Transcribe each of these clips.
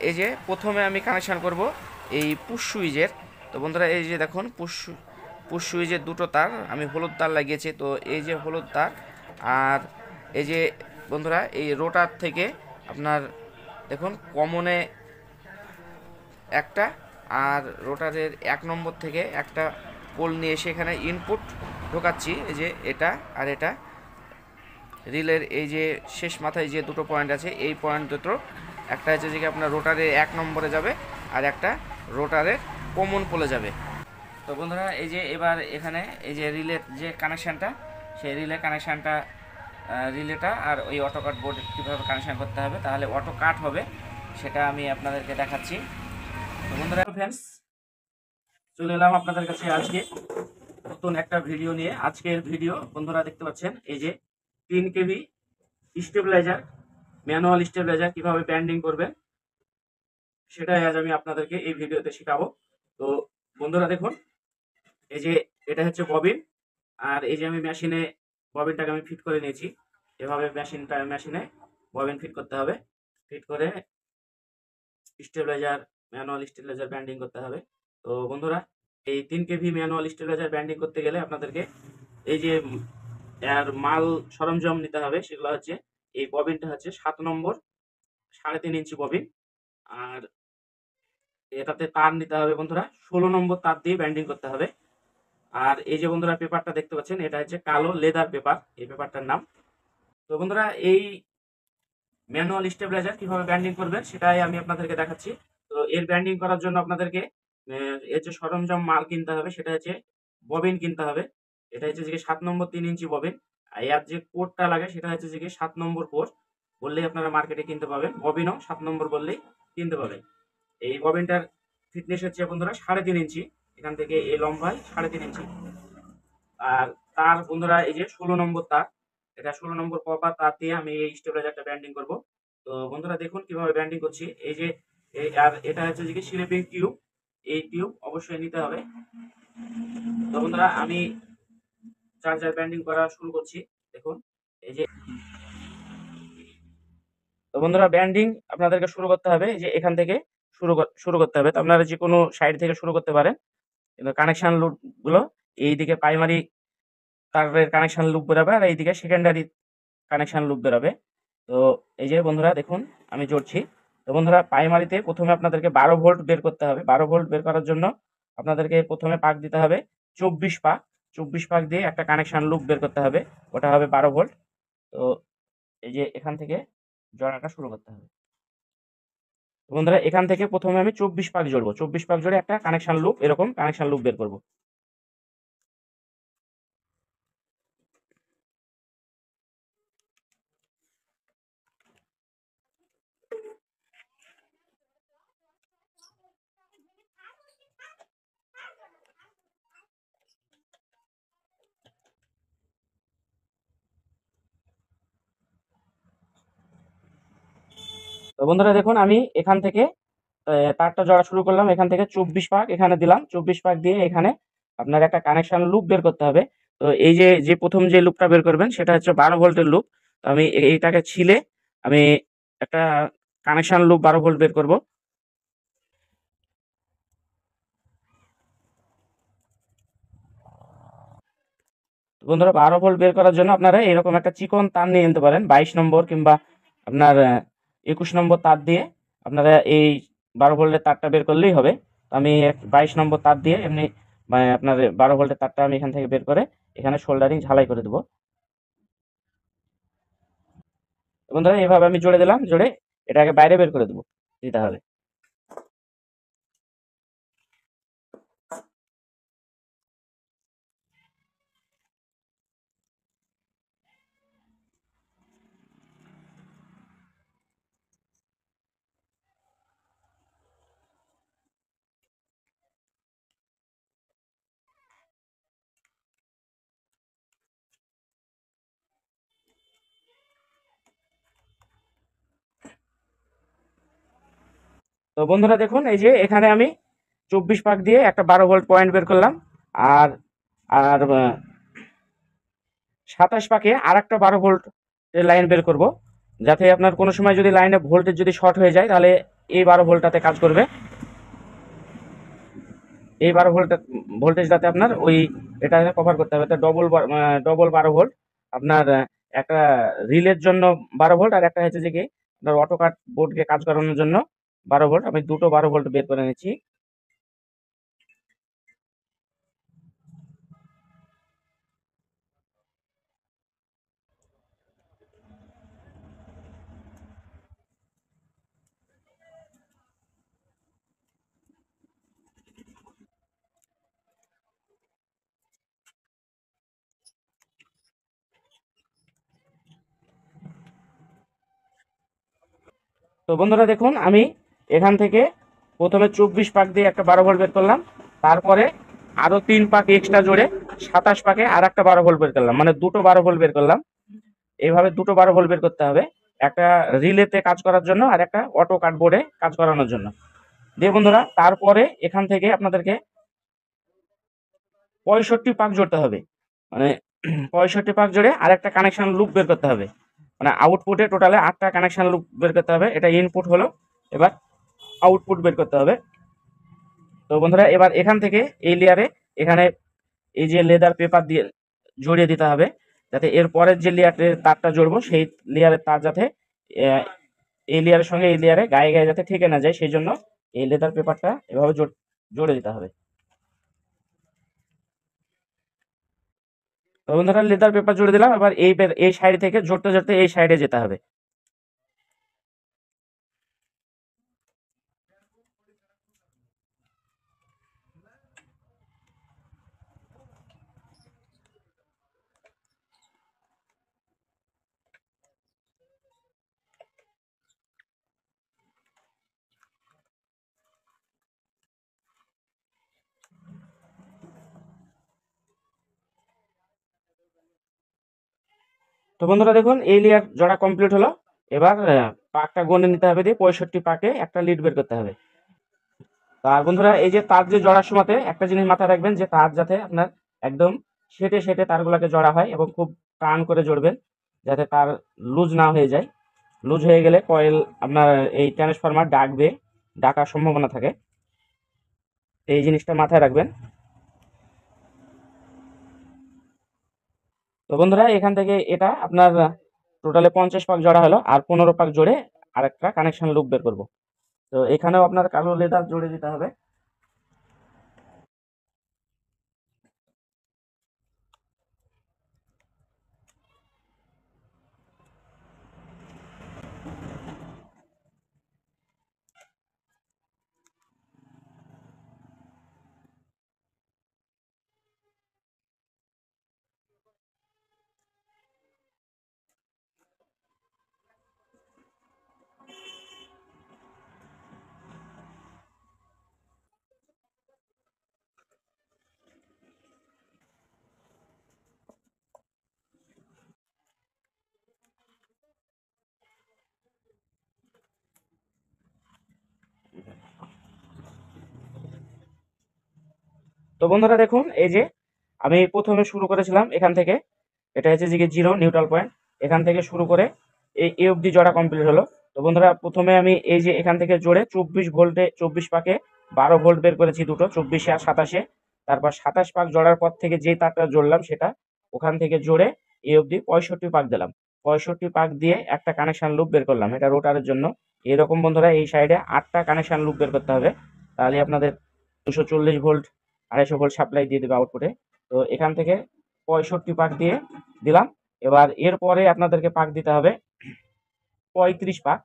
এই যে প্রথমে আমি কানেকশান করব এই পুশ সুইচের। তো বন্ধুরা এই যে দেখুন পুশ সুইচের দুটো তার আমি হলুদ তার লাগিয়েছি। তো এই যে হলুদ তার, আর এই যে বন্ধুরা এই রোটার থেকে আপনার দেখুন কমনে একটা, আর রোটারের 1 নম্বর থেকে একটা পোল নিয়ে এসে এখানে ইনপুট ঢোকাচ্ছি। এই যে এটা আর এটা রিলের এই যে শেষ মাথায় যে দুটো পয়েন্ট আছে, এই পয়েন্ট দুটো একটা হচ্ছে যে আপনার রোটারের 1 নম্বরে যাবে, আর একটা রোটারের কমন পোলে যাবে। তো বন্ধুরা এই যে এবার এখানে এই যে রিলের যে কানেকশানটা, সেই রিলে কানেকশানটা রিলেটা আর ওই অটো কাট বোর্ড কীভাবে কানেকশান করতে হবে তাহলে অটো কাট হবে সেটা আমি আপনাদেরকে দেখাচ্ছি। তো বন্ধুরা ফ্রেন্ডস, চলে এলাম আপনাদের কাছে আজকে নতুন একটা ভিডিও নিয়ে। আজকের ভিডিও বন্ধুরা দেখতে পাচ্ছেন এই যে 3 কেবি স্টেবিলাইজার, ম্যানুয়াল স্টেবিলাইজার কীভাবে ব্যান্ডিং করবেন সেটাই আজ আমি আপনাদেরকে এই ভিডিওতে শেখাবো। তো বন্ধুরা দেখুন এই যে এটা হচ্ছে ববিন, আর এই যে আমি মেশিনে ববিনটাকে আমি ফিট করে নিয়েছি। এভাবে মেশিনে ববিন ফিট করতে হবে, ফিট করে স্টেবিলাইজার ম্যানুয়াল স্টেবিলাইজার ব্যান্ডিং করতে হবে। তো বন্ধুরা এই 3 কেভি ম্যানুয়াল স্টেবিলাইজার ব্যান্ডিং করতে গেলে আপনাদেরকে এই যে এর মাল সরঞ্জাম নিতে হবে। সেগুলো হচ্ছে এই ববিনটা হচ্ছে 7 নম্বর 3.5 ইঞ্চি ববিন, আর এটাতে তার নিতে হবে বন্ধুরা 16 নম্বর তার দিয়ে ব্যান্ডিং করতে হবে। আর এই যে বন্ধুরা পেপারটা দেখতে পাচ্ছেন এটা হচ্ছে কালো লেদার পেপার, এই পেপারটার নাম। তো বন্ধুরা এই ম্যানুয়াল স্টেবিলাইজার কিভাবে ব্যান্ডিং করবেন সেটাই আমি আপনাদেরকে দেখাচ্ছি। তো এর ব্যান্ডিং করার জন্য আপনাদেরকে এর যে সরঞ্জাম মাল কিনতে হবে সেটা হচ্ছে ববিন কিনতে হবে। এটা হচ্ছে যে 7 নম্বর 3 ইঞ্চি ববিন। আর এর যে কোডটা লাগে সেটা হচ্ছে যে 7 নম্বর কোড বললেই আপনারা মার্কেটে কিনতে পাবেন। ববিনও 7 নম্বর বললেই কিনতে পাবেন। এই ববিনটার ফিটনেস হচ্ছে বন্ধুরা 3.5 ইঞ্চি, এখান থেকে এই লম্বায় 3.5 ইঞ্চি। আর তার বন্ধুরা এই যে 16 নম্বর তার, এটা 16 নম্বর কপার তার দিয়ে আমি এই স্টেবিলাইজারটা ব্যান্ডিং করব। তো বন্ধুরা দেখুন কিভাবে ব্যান্ডিং করছি। এই যে আর এটা হচ্ছে যে স্লিপিং টিউব, এই টিউব অবশ্যই নিতে হবে। তো বন্ধুরা আমি চার্জার ব্যান্ডিং করা শুরু করছি। দেখুন এই যে, তো বন্ধুরা ব্যান্ডিং আপনাদেরকে শুরু করতে হবে এই যে এখান থেকে শুরু করতে হবে। তো আপনারা যে কোনো সাইড থেকে শুরু করতে পারেন, কিন্তু কানেকশন লুপ গুলো এইদিকে প্রাইমারি তারের কানেকশন লুপ বেরোবে, আর এইদিকে সেকেন্ডারি কানেকশন লুপ বেরোবে। তো এই যে বন্ধুরা দেখুন আমি জড়ছি। তো বন্ধুরা প্রাইমারিতে প্রথমে আপনাদেরকে 12 ভোল্ট বের করতে হবে। 12 ভোল্ট বের করার জন্য আপনাদেরকে প্রথমে পাক দিতে হবে 24 পাক। 24 পাক দিয়ে একটা কানেকশন লুপ বের করতে হবে, ওটা হবে 12 ভোল্ট। তো এই যে এখান থেকে জড়াটা শুরু করতে হবে। তো বন্ধুরা এখান থেকে প্রথমে আমি 24 পাক জড়বো, 24 পাক জড়ে একটা কানেকশন লুপ, এরকম কানেকশন লুপ বের করবো। তো বন্ধুরা দেখুন আমি এখান থেকে তারটা জড়া শুরু করলাম, এখান থেকে 24 পাক এখানে দিলাম। 24 পাক দিয়ে এখানে আপনার একটা কানেকশন লুপ বের করতে হবে। তো এই যে যে প্রথম যে লুপটা বের করবেন সেটা হচ্ছে 12 ভোল্টের লুপ। তো আমি এইটাকে ছিলে আমি একটা কানেকশন লুপ 12 ভোল্ট বের করব। বন্ধুরা 12 ভোল্ট বের করার জন্য আপনারা এরকম একটা চিকন তার নিয়ে নিতে পারেন, 22 নম্বর কিংবা আপনার 21 নম্বর তার দিয়ে আপনারা এই 12 ভোল্টের তারটা বের করলেই হবে। তো আমি 22 নম্বর তার দিয়ে এমনি আপনার 12 ভোল্টের তারটা আমি এখান থেকে বের করে এখানে সোল্ডারিং ঝালাই করে দেবো। বন্ধুরা এইভাবে আমি জুড়ে দিলাম, জুড়ে এটাকে বাইরে বের করে দেবো, দিতে হবে। তো বন্ধুরা দেখুন এই যে এখানে আমি 24 পাক দিয়ে একটা 12 ভোল্ট পয়েন্ট বের করলাম, আর আর 27 পাকে আর একটা 12 ভোল্ট লাইন বের করব, যাতে আপনার কোনো সময় যদি লাইনে ভোল্টেজ যদি শর্ট হয়ে যায় তাহলে এই 12 ভোল্টটাতে কাজ করবে। এই 12 ভোল্ট ভোল্টেজটাতে আপনার ওই এটা কভার করতে হবে। তো ডবল 12 ভোল্ট আপনার একটা রিলের জন্য 12 ভোল্ট, আর একটা হচ্ছে যে কি আপনার অটো কাট বোর্ডকে কাজ করানোর জন্য 12 ভোল্ট। আমি দুটো 12 ভোল্ট বের করে নিচ্ছি। তো বন্ধুরা দেখুন, আমি এখান থেকে প্রথমে 24 পাক দিয়ে একটা 12 ভোল্ট বের করলাম, তারপরে আরো 3 পাক এক্সট্রা জোড়ে 27 পাকে আর একটা 12 ভোল্ট বের করলাম, মানে দুটো 12 ভোল্ট বের করলাম। এইভাবে দুটো 12 ভোল্ট বের করতে হবে, একটা রিলেতে কাজ করার জন্য আর একটা অটো কার্ডবোর্ডে কাজ করানোর জন্য। দিয়ে বন্ধুরা তারপরে এখান থেকে আপনাদেরকে 65 পাক জোড়তে হবে, মানে 65 পাক জোড়ে আর একটা কানেকশন লুপ বের করতে হবে। মানে আউটপুটে টোটালে 8টা কানেকশন লুপ বের করতে হবে। এটা ইনপুট হলো, এবার আউটপুট বের করতে হবে। তো বন্ধুরা এবার এখান থেকে এই লেয়ারে এখানে এই যে লেদার পেপার দিয়ে জড়িয়ে দিতে হবে, যাতে এর পরের যে লেয়ারের তারটা জড়বো সেই লেয়ারের তার যাতে আহ, এই লেয়ারের সঙ্গে এই লেয়ারে গায়ে গায়ে যাতে ঠেকে না যায়, সেই জন্য এই লেদার পেপারটা এভাবে জড়ে দিতে হবে। তো বন্ধুরা লেদার পেপার জুড়ে দিলাম, এবার এই সাইড থেকে জড়তে জড়তে এই সাইডে যেতে হবে। তো বন্ধুরা দেখুন এই লেয়ার জড়া কমপ্লিট হলো। এবার পাকটা গনে নিতে হবে, দিয়ে 65 পাকে একটা লিড বের করতে হবে। আর বন্ধুরা এই যে তার যে জড়ার সময়তে একটা জিনিস মাথায় রাখবেন, যে তার যাতে আপনার একদম সেটে সেটে তারগুলোকে জড়া হয়, এবং খুব টান করে জড়বেন যাতে তার লুজ না হয়ে যায়। লুজ হয়ে গেলে কয়েল আপনার এই ট্রান্সফরমার ডাকার সম্ভাবনা থাকে। এই জিনিসটা মাথায় রাখবেন। তো বন্ধুরা এখান থেকে এটা আপনার টোটালে 50 পাক জোড়া হলো, আর 15 পাক জোড়ে আরেকটা কানেকশন লুপ বের করবো। তো এখানেও আপনার কালো লেদার জুড়ে দিতে হবে। তো বন্ধুরা দেখুন এই যে আমি প্রথমে শুরু করেছিলাম এখান থেকে, এটা হচ্ছে যে জিরো নিউট্রাল পয়েন্ট, এখান থেকে শুরু করে এই অবধি জোড়া কমপ্লিট হলো। তো বন্ধুরা প্রথমে আমি এই যে এখান থেকে জোড়ে 24 ভোল্টে 24 পাকে 12 ভোল্ট বের করেছি দুটো, 24-এ আর 27-এ। তারপর 27 পাক জোড়ার পর থেকে যে তারটা জোড়লাম সেটা ওখান থেকে জোড়ে এই অবধি 65 পাক দিলাম। 65 পাক দিয়ে একটা কানেকশন লুপ বের করলাম, এটা রোটারের জন্য। এরকম বন্ধুরা এই সাইডে 8টা কানেকশন লুপ বের করতে হবে, তাহলে আপনাদের 240 ভোল্ট 250 ভোল্ট সাপ্লাই দিয়ে দেবে আউটপুটে। তো এখান থেকে 65 পাক দিয়ে দিলাম। এবার এরপরে আপনাদেরকে পাক দিতে হবে 35 পাক।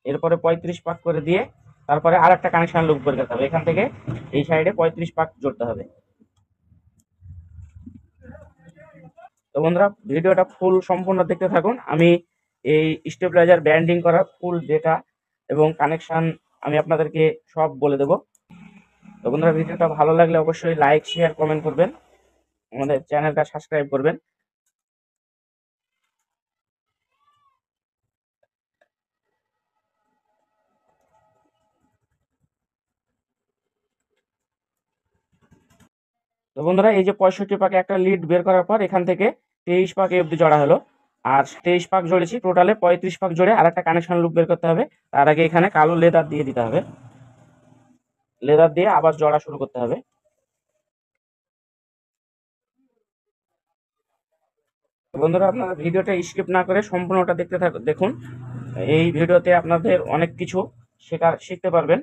এরপরে 35 পাক করে দিয়ে তারপরে আর একটা কানেকশন লুপ বের করতে হবে, এখান থেকে এই সাইডে 35 পাক জুড়তে হবে। তো বন্ধুরা ভিডিওটা ফুল সম্পূর্ণ দেখতে থাকুন, আমি এই স্টেবিলাইজার ব্যান্ডিং করার ফুল ডেটা এবং কানেকশন আমি আপনাদেরকে সব বলে দেবো। তো বন্ধুরা ভিডিওটা ভালো লাগলে অবশ্যই লাইক শেয়ার কমেন্ট করবেন, আমাদের চ্যানেলটা সাবস্ক্রাইব করবেন। তো বন্ধুরা এই যে 65 পাকে একটা লিড বের করার পর এখান থেকে 23 পাকে অব্দি জড়া হলো, আর 23 পাক জড়েছি, টোটালে 35 পাক জোড়ে আর একটা কানেকশন লুপ বের করতে হবে। তার আগে এখানে কালো লেদার দিয়ে দিতে হবে, লেদার দিয়ে আবার জড়া শুরু করতে হবে। বন্ধুরা আপনারা ভিডিওটা স্কিপ না করে সম্পূর্ণটা দেখুন। এই ভিডিওতে আপনাদের অনেক কিছু শিখতে পারবেন।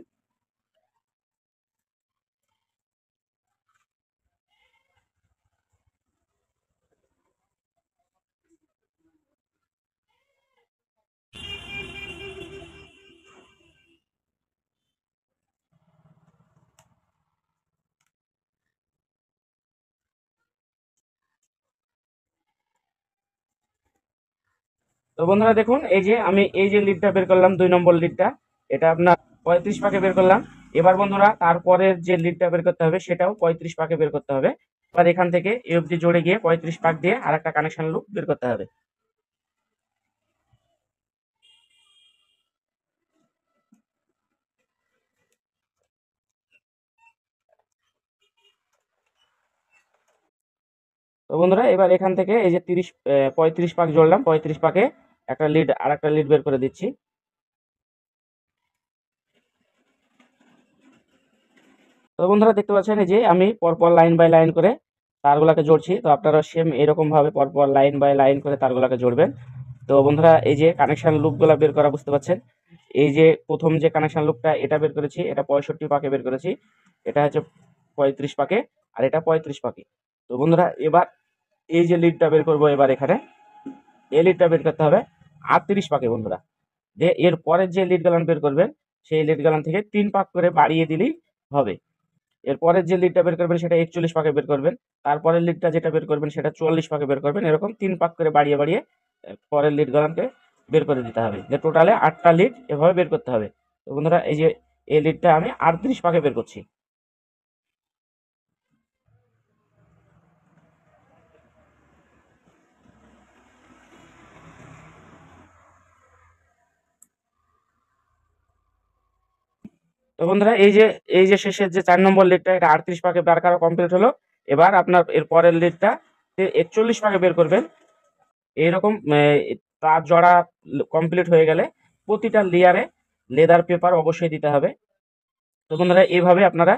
তো বন্ধুরা দেখুন, এই যে আমি এই যে লিডটা বের করলাম, 2 নম্বর লিডটা, এটা আপনার 35 পাকে বের করলাম। এবার বন্ধুরা তারপরের যে লিডটা বের করতে হবে সেটাও 35 পাকে বের করতে হবে। এবার এখান থেকে এই অবধি জোড়ে গিয়ে 35 পাক দিয়ে আর একটা কানেকশন লুপ বের করতে হবে। তো বন্ধুরা এবার এখান থেকে এই যে 35 পাক জোড়লাম, 35 পাকে একটা লিড আর একটা লিড বের করে দিচ্ছি। তো বন্ধুরা দেখতে পাচ্ছেন এই যে আমি পরপর লাইন বাই লাইন করে তারগুলাকে জোড়ছি। তো আপনারা সেম এরকম ভাবে পরপর লাইন বাই লাইন করে তারগুলাকে জোড়বেন। তো বন্ধুরা এই যে কানেকশন লুপগুলা বের করা বুঝতে পাচ্ছেন, এই যে প্রথম যে কানেকশন লুপটা এটা বের করেছি, এটা 65 পাকে বের করেছি, এটা হচ্ছে 35 পাকে, আর এটা 35 পাকে। তো বন্ধুরা এবার এই যে লিডটা বের করবো, এবার এখানে এই লিডটা বের করতে হবে 38 পাকে বন্ধুরা। যে এর পরের যে লিড গালান বের করবেন সেই লিড গালান থেকে 3 পাক করে বাড়িয়ে দিলেই হবে। এরপরের যে লিডটা বের করবেন সেটা 41 পাকে বের করবেন, তারপরের লিডটা যেটা বের করবেন সেটা 44 পাকে বের করবেন, এরকম 3 পাক করে বাড়িয়ে বাড়িয়ে পরের লিড গালানকে বের করে দিতে হবে। যে টোটালে 8টা লিড এভাবে বের করতে হবে। তো বন্ধুরা এই যে এই লিডটা আমি 38 পাকে বের করছি। তো বন্ধুরা এই যে শেষের যে 4 নম্বর লিডটা, এটা 38 পাকে বের করা কমপ্লিট হলো। এবার আপনার এর পরের লিডটা 41 পাকে বের করবেন। এইরকম তার জড়া কমপ্লিট হয়ে গেলে প্রতিটা লেয়ারে লেদার পেপার অবশ্যই দিতে হবে। তো বন্ধুরা এইভাবে আপনারা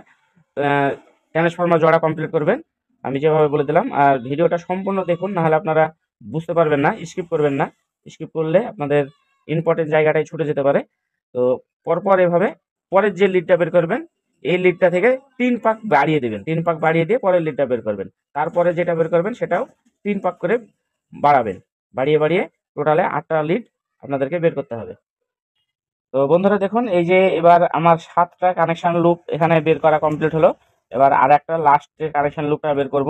ট্রান্সফর্মার জড়া কমপ্লিট করবেন, আমি যেভাবে বলে দিলাম। আর ভিডিওটা সম্পূর্ণ দেখুন, নাহলে আপনারা বুঝতে পারবেন না, স্কিপ করবেন না। স্কিপ করলে আপনাদের ইম্পর্টেন্ট জায়গাটাই ছুটে যেতে পারে। তো পরপর এভাবে পরের যে লিডটা বের করবেন এই লিডটা থেকে 3 পাক বাড়িয়ে দেবেন, 3 পাক বাড়িয়ে দিয়ে পরের লিডটা বের করবেন। তারপরে যেটা বের করবেন সেটাও 3 পাক করে বাড়াবেন, বাড়িয়ে বাড়িয়ে টোটালে 8টা লিড আপনাদেরকে বের করতে হবে। তো বন্ধুরা দেখুন, এই যে এবার আমার 7টা কানেকশন লুপ এখানে বের করা কমপ্লিট হলো। এবার আর একটা লাস্টের কানেকশন লুপটা বের করব।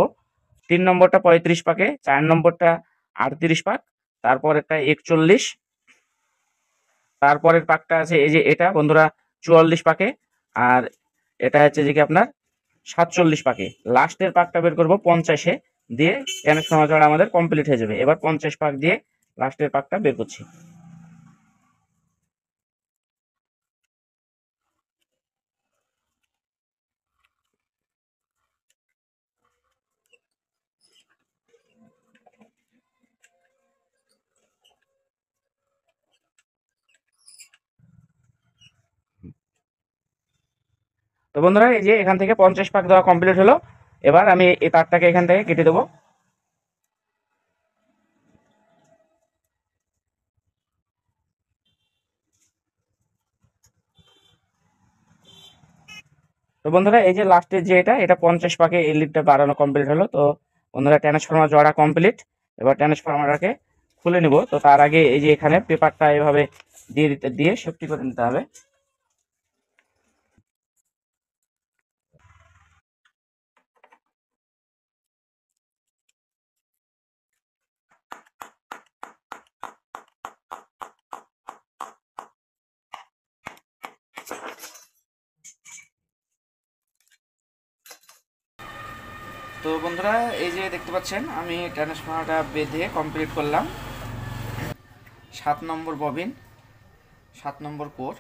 3 নম্বরটা 35 পাকে, 4 নম্বরটা 38 পাক, তারপরেরটা 41, তারপরের পাকটা আছে এই যে এটা বন্ধুরা 44 পাকে, আর এটা হচ্ছে যে কি আপনার 47 পাকে। লাস্টের পাকটা বের করব 50-এ, দিয়ে কানেকশন জোড়া আমাদের কমপ্লিট হয়ে যাবে। এবার 50 পাক দিয়ে লাস্টের পাকটা বের করছি। তো বন্ধুরা এই যে এখান থেকে 50 পাক দেওয়া কমপ্লিট হলো। এবার আমি এই তারটাকে এখান থেকে কেটে দেবো। তো বন্ধুরা এই যে লাস্টের যে এটা 50 পাকে এই লিডটা বাড়ানো কমপ্লিট হলো। তো বন্ধুরা ট্রান্সফর্মার জোড়া কমপ্লিট। এবার ট্রান্সফর্মারটাকে খুলে নিব। তো তার আগে এই যে এখানে পেপারটা এভাবে দিয়ে সেফটি করে নিতে হবে। তো বন্ধুরা এই যে দেখতে পাচ্ছেন আমি ট্রান্সফর্মারটা বেঁধে কমপ্লিট করলাম। 7 নম্বর ববিন, 7 নম্বর কোর,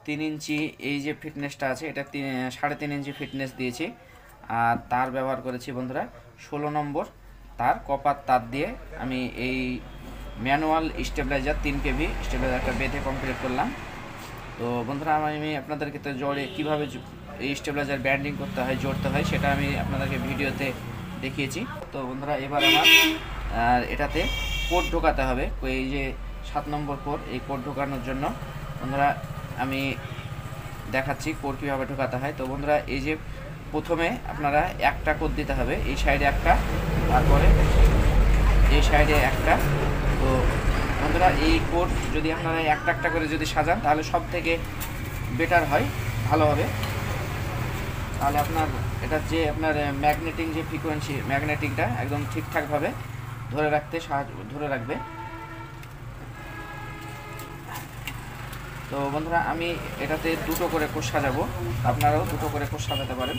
3 ইঞ্চি এই যে ফিটনেসটা আছে এটা 3.5 ইঞ্চি ফিটনেস দিয়েছি। আর তার ব্যবহার করেছি বন্ধুরা 16 নম্বর তার, কপার তার দিয়ে আমি এই ম্যানুয়াল স্টেবিলাইজার 3 কেভি স্টেবিলাইজারটা বেঁধে কমপ্লিট করলাম। তো বন্ধুরা আমি আপনাদেরকে তো জোরে কীভাবে এই স্টেবিলাইজার ব্যান্ডিং করতে হয়, জোড়তে হয়, সেটা আমি আপনাদেরকে ভিডিওতে দেখিয়েছি। তো বন্ধুরা এবার আমার এটাতে কোড ঢোকাতে হবে। এই যে 7 নম্বর কোড, এই কোড ঢোকানোর জন্য বন্ধুরা আমি দেখাচ্ছি কোড কীভাবে ঢোকাতে হয়। তো বন্ধুরা এই যে প্রথমে আপনারা একটা কোড দিতে হবে, এই সাইডে একটা, তারপরে এই সাইডে একটা। তো বন্ধুরা এই কোড যদি আপনারা একটা একটা করে যদি সাজান তাহলে সব থেকে বেটার হয়, ভালো হবে। তাহলে আপনার এটা যে আপনার ম্যাগনেটিং যে ফ্রিকোয়েন্সি, ম্যাগনেটিংটা একদম ঠিকঠাকভাবে ধরে রাখবে। তো বন্ধুরা আমি এটাতে দুটো করে কোষ সাজাবো, আপনারাও দুটো করে কোষ সাজাতে পারেন,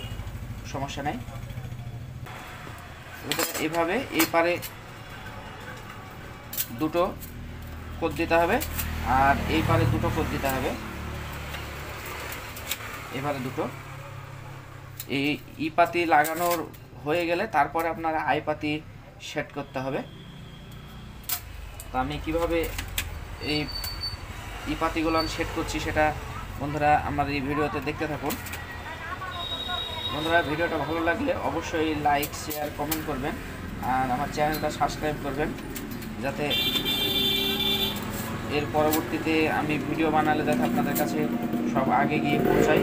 সমস্যা নেই। এভাবে এই পারে দুটো কোড দিতে হবে আর এই পারে দুটো কোড দিতে হবে, এবারে দুটো। এই ই পাতি লাগানোর হয়ে গেলে তারপরে আপনারা আই পাতি সেট করতে হবে। তো আমি কিভাবে এই ই পাতিগুলো সেট করছি সেটা বন্ধুরা আমার এই ভিডিওতে দেখতে থাকুন। বন্ধুরা ভিডিওটা ভালো লাগলে অবশ্যই লাইক, শেয়ার, কমেন্ট করবেন আর আমার চ্যানেলটা সাবস্ক্রাইব করবেন, যাতে এর পরবর্তীতে আমি ভিডিও বানালে যাতে আপনাদের কাছে সব আগে গিয়ে পৌঁছায়।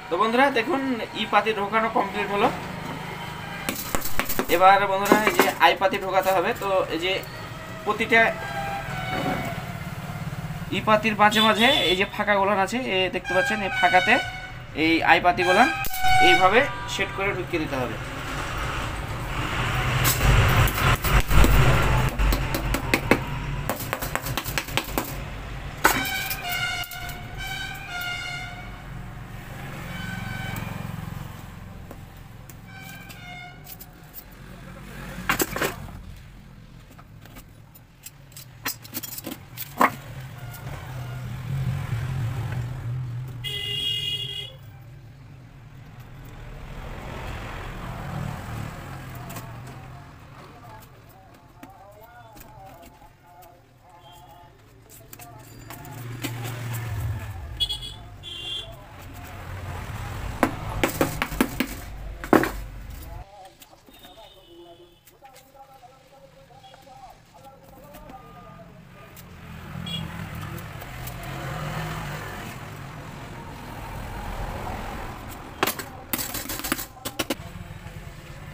তো বন্ধুরা দেখুন ই পাতি ঢোকানো কমপ্লিট হলো। এবার বন্ধুরা এই যে আই পাতি ঢোকাতে হবে। তো এই যে প্রতিটা ই পাতির মাঝে মাঝে এই যে ফাঁকা গোলান আছে, দেখতে পাচ্ছেন, এই ফাঁকাতে এই আই পাতি গোলান এইভাবে সেট করে ঢুকিয়ে দিতে হবে।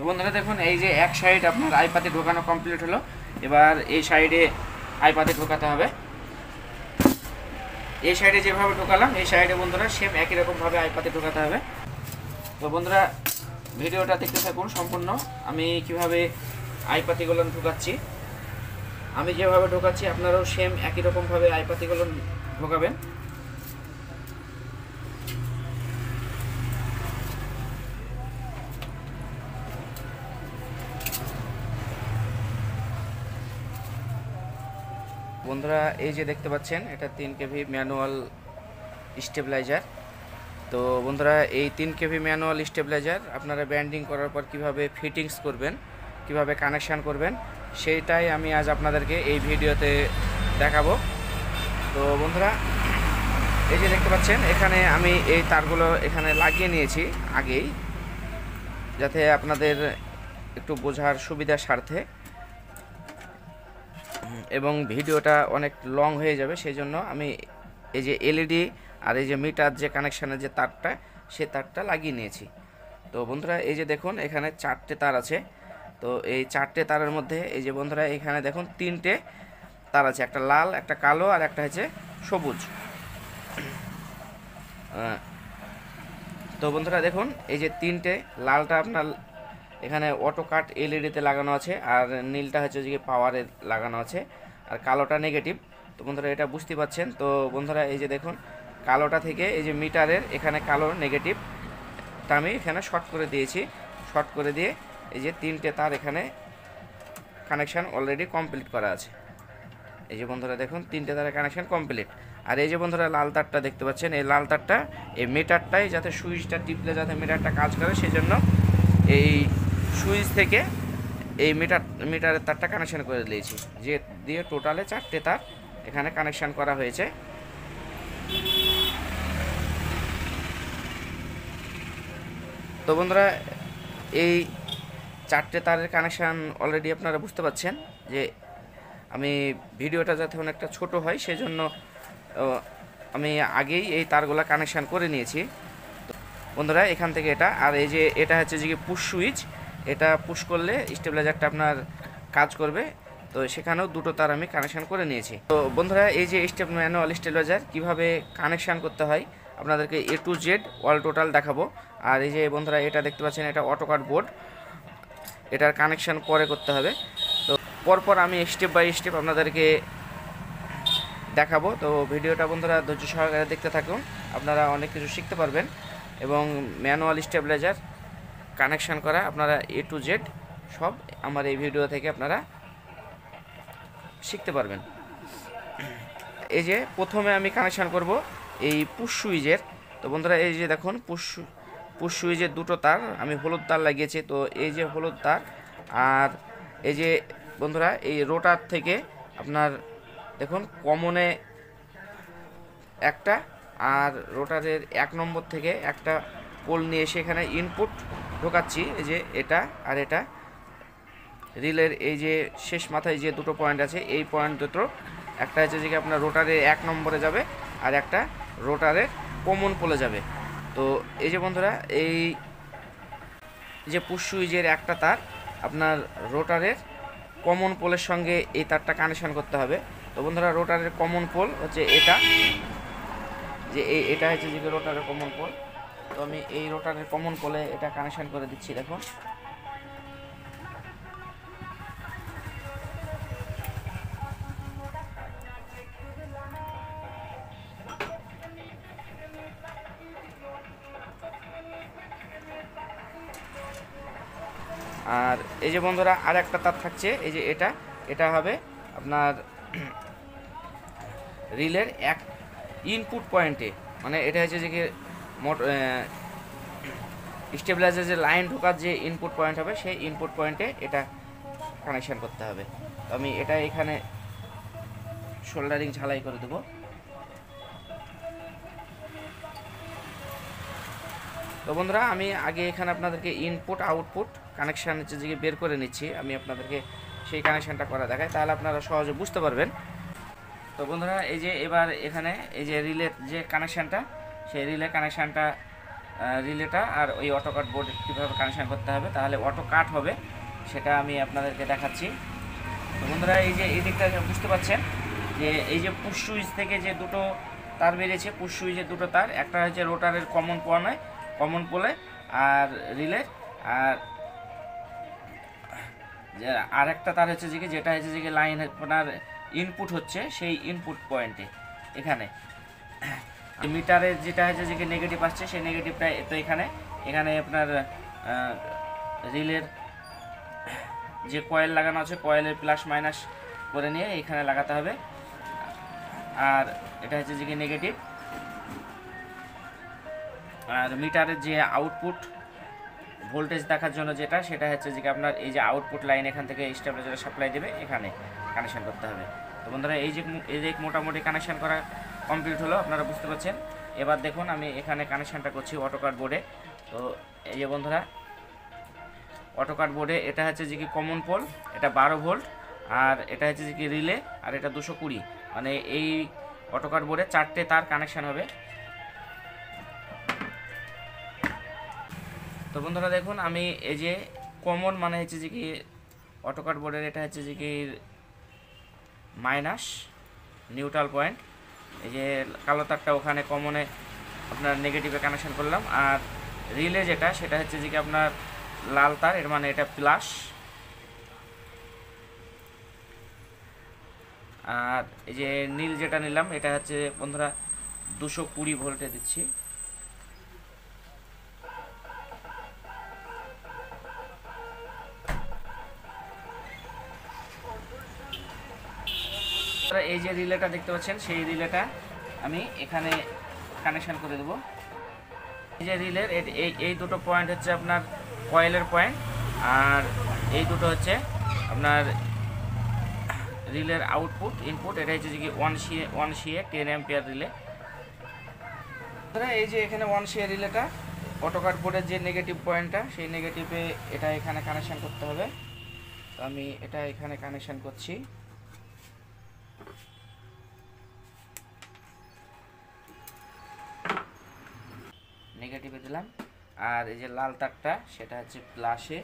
তো বন্ধুরা দেখুন এই যে এক সাইড আপনার আই পাতি ঢোকানো কমপ্লিট হলো। এবার এই সাইডে আই পাতি ঢোকাতে হবে। এই সাইডে যেভাবে ঢোকালাম এই সাইডে বন্ধুরা সেম একই রকমভাবে আই পাতি ঢোকাতে হবে। তো বন্ধুরা ভিডিওটা দেখতে থাকুন সম্পূর্ণ, আমি কিভাবে আই পাতিগুলো ঢোকাচ্ছি। আমি যেভাবে ঢোকাচ্ছি আপনারাও সেম একই রকমভাবে আই পাতিগুলো ঢোকাবেন। বন্ধুরা এই যে দেখতে পাচ্ছেন এটা 3 কেভি ম্যানুয়াল স্টেবিলাইজার। তো বন্ধুরা এই 3 কেভি ম্যানুয়াল স্টেবিলাইজার আপনারা ব্যান্ডিং করার পর কিভাবে ফিটিংস করবেন, কিভাবে কানেকশান করবেন সেইটাই আমি আজ আপনাদেরকে এই ভিডিওতে দেখাবো। তো বন্ধুরা, এই যে দেখতে পাচ্ছেন এখানে আমি এই তারগুলো এখানে লাগিয়ে নিয়েছি আগেই, যাতে আপনাদের একটু বোঝার সুবিধার স্বার্থে, এবং ভিডিওটা অনেক লং হয়ে যাবে সেই জন্য আমি এই যে এলইডি আর এই যে মিটার যে কানেকশানের যে তারটা, সে তারটা লাগিয়ে নিয়েছি। তো বন্ধুরা, এই যে দেখুন এখানে 4টে তার আছে। তো এই 4টে তারের মধ্যে এই যে বন্ধুরা এখানে দেখুন 3টে তার আছে, একটা লাল, একটা কালো আর একটা হচ্ছে সবুজ। তো বন্ধুরা দেখুন, এই যে 3টে, লালটা আপনার এখানে অটো কাট এলইডিতে লাগানো আছে, আর নীলটা হচ্ছে যে পাওয়ারে লাগানো আছে, আর কালোটা নেগেটিভ। তো বন্ধুরা এটা বুঝতে পাচ্ছেন। তো বন্ধুরা এই যে দেখুন, কালোটা থেকে এই যে মিটারের এখানে কালো নেগেটিভটা আমি এখানে শর্ট করে দিয়েছি। শর্ট করে দিয়ে এই যে 3টে তার এখানে কানেকশান অলরেডি কমপ্লিট করা আছে। এই যে বন্ধুরা দেখুন 3টে তারের কানেকশান কমপ্লিট। আর এই যে বন্ধুরা লাল তারটা দেখতে পাচ্ছেন, এই লাল তারটা এই মিটারটাই যাতে সুইচটা টিপলে যাতে মিটারটা কাজ করে, সেজন্য এই সুইচ থেকে এই মিটারের তারটা কানেকশান করে দিয়েছি, যে দিয়ে টোটালে 4টে তার এখানে কানেকশান করা হয়েছে। তো বন্ধুরা, এই 4টে তারের কানেকশান অলরেডি আপনারা বুঝতে পাচ্ছেন যে আমি ভিডিওটা যাতে অনেকটা ছোট হয় সেজন্য আমি আগেই এই তারগুলো কানেকশান করে নিয়েছি। বন্ধুরা এখান থেকে এটা, আর এই যে এটা হচ্ছে যে পুশ সুইচ, এটা পুশ করলে স্টেবিলাইজারটা আপনার কাজ করবে। তো সেখানেও 2টো তার আমি কানেকশান করে নিয়েছি। তো বন্ধুরা, এই যে স্টেপ ম্যানুয়াল স্টেবিলাইজার কীভাবে কানেকশান করতে হয় আপনাদেরকে A to Z all total দেখাবো। আর এই যে বন্ধুরা এটা দেখতে পাচ্ছেন, এটা অটোকাট বোর্ড, এটার কানেকশান পরে করতে হবে। তো পরপর আমি স্টেপ বাই স্টেপ আপনাদেরকে দেখাবো। তো ভিডিওটা বন্ধুরা ধৈর্য সহকারে দেখতে থাকুন, আপনারা অনেক কিছু শিখতে পারবেন, এবং ম্যানুয়াল স্টেবিলাইজার কানেকশান করা আপনারা A to Z সব আমার এই ভিডিও থেকে আপনারা শিখতে পারবেন। এই যে প্রথমে আমি কানেকশান করব এই পুশ সুইচের। তো বন্ধুরা এই যে দেখুন পুশ সুইচের 2টো তার আমি হলুদ তার লাগিয়েছি। তো এই যে হলুদ তার, আর এই যে বন্ধুরা এই রোটার থেকে আপনার দেখুন কমনে একটা, আর রোটারের 1 নম্বর থেকে একটা পোল নিয়ে এসে এখানে ইনপুট ঢোকাচ্ছি। এই যে এটা আর এটা রিলের এই যে শেষ মাথায় যে 2টো পয়েন্ট আছে, এই পয়েন্ট দুটো, একটা হচ্ছে যে আপনার রোটারের 1 নম্বরে যাবে, আর একটা রোটারের কমন পোলে যাবে। তো এই যে বন্ধুরা এই যে পুশ সুইচের একটা তার আপনার রোটারের কমন পোলের সঙ্গে এই তারটা কানেকশান করতে হবে। তো বন্ধুরা রোটারের কমন পোল হচ্ছে এটা, যে এটা হচ্ছে যে রোটারের কমন পোল। তো আমি এই রোটারের কমন পোলে এটা কানেকশান করে দিচ্ছি। দেখুন আর এই যে বন্ধুরা আর একটা তার থাকছে, এই যে এটা হবে আপনার রিলের এক ইনপুট পয়েন্টে, মানে এটা হচ্ছে যে স্টেবিলাইজার যে লাইন ঢোকার যে ইনপুট পয়েন্ট হবে, সেই ইনপুট পয়েন্টে এটা কানেকশান করতে হবে। তো আমি এটা এখানে সোল্ডারিং ঝালাই করে দেবো। তো বন্ধুরা আমি আগে এখানে আপনাদেরকে ইনপুট আউটপুট কানেকশান হচ্ছে যে বের করে নিচ্ছি, আমি আপনাদেরকে সেই কানেকশানটা করা দেখাই, তাহলে আপনারা সহজে বুঝতে পারবেন। তো বন্ধুরা এই যে এবার এখানে এই যে রিলের যে কানেকশানটা, সেই রিলেটা আর ওই অটো কাট বোর্ড কীভাবে কানেকশান করতে হবে তাহলে অটো কাট হবে, সেটা আমি আপনাদেরকে দেখাচ্ছি। তো বন্ধুরা এই যে এই দিকটা বুঝতে পারছেন যে এই যে পুশ সুইচ থেকে যে 2টো তার বেরিয়েছে, পুশ সুইচের 2টো তার, একটা হচ্ছে রোটারের কমন পোলে আর রিলে, আর একটা তার হচ্ছে যে যেটা হচ্ছে যে লাইন আপনার ইনপুট হচ্ছে সেই ইনপুট পয়েন্টে এখানে মিটারে যেটা হচ্ছে যে নেগেটিভ আসছে, সেই নেগেটিভটা তো এখানে আপনার রিলের যে কয়েল লাগানো আছে, কয়েলের প্লাস মাইনাস করে নিয়ে এখানে লাগাতে হবে। আর এটা হচ্ছে যে নেগেটিভ, আর মিটারের যে আউটপুট ভোল্টেজ দেখার জন্য যেটা, সেটা হচ্ছে যে আপনার এই যে আউটপুট লাইন এখান থেকে স্টেবিলাইজার সাপ্লাই দেবে, এখানে কানেকশন করতে হবে। তো বন্ধুরা এই যে মোটামুটি কানেকশন করা কমপ্লিট হলো, আপনারা বুঝতে পারছেন। এবার দেখুন আমি এখানে কানেকশানটা করছি অটোকাড বোর্ডে। তো এই যে বন্ধুরা অটোকাড বোর্ডে এটা হচ্ছে যে কি কমন পোল, এটা 12 ভোল্ট, আর এটা হচ্ছে যে কি রিলে, আর এটা 220। মানে এই অটোকাড বোর্ডে 4টে তার কানেকশান হবে। তো বন্ধুরা দেখুন আমি এই যে কমন মানে হচ্ছে যে কি অটোকাড বোর্ডের এটা হচ্ছে যে কি মাইনাস নিউট্রাল পয়েন্ট, এই যে কালো তারটা ওখানে কমনে আপনার নেগেটিভে কানেকশন করলাম। আর রিলে যেটা সেটা হচ্ছে যে কি আপনার লাল তার, এর মানে এটা প্লাস। আর এই যে নীল যেটা নিলাম এটা হচ্ছে বন্ধুরা 220 ভোল্টে দিচ্ছি। এই যে রিলেটা দেখতে পাচ্ছেন, সেই রিলেটা আমি এখানে কানেকশন করে দেব। এই যে রিলের এই দুটো পয়েন্ট হচ্ছে আপনার কয়েলের পয়েন্ট, আর এই দুটো হচ্ছে আপনার রিলের আউটপুট ইনপুট। এটা হচ্ছে যে কি 1CA 10 অ্যাম্পিয়ার রিলে। এই যে এখানে 1CA রিলেটা অটোকাড বোর্ডের যে নেগেটিভ পয়েন্টটা, সেই নেগেটিভে এটা এখানে কানেকশন করতে হবে। তো আমি এটা এখানে কানেকশন করছি। নেগেটিভে দিলাম, আর এই যে লাল তারটা সেটা হচ্ছে প্লাসে।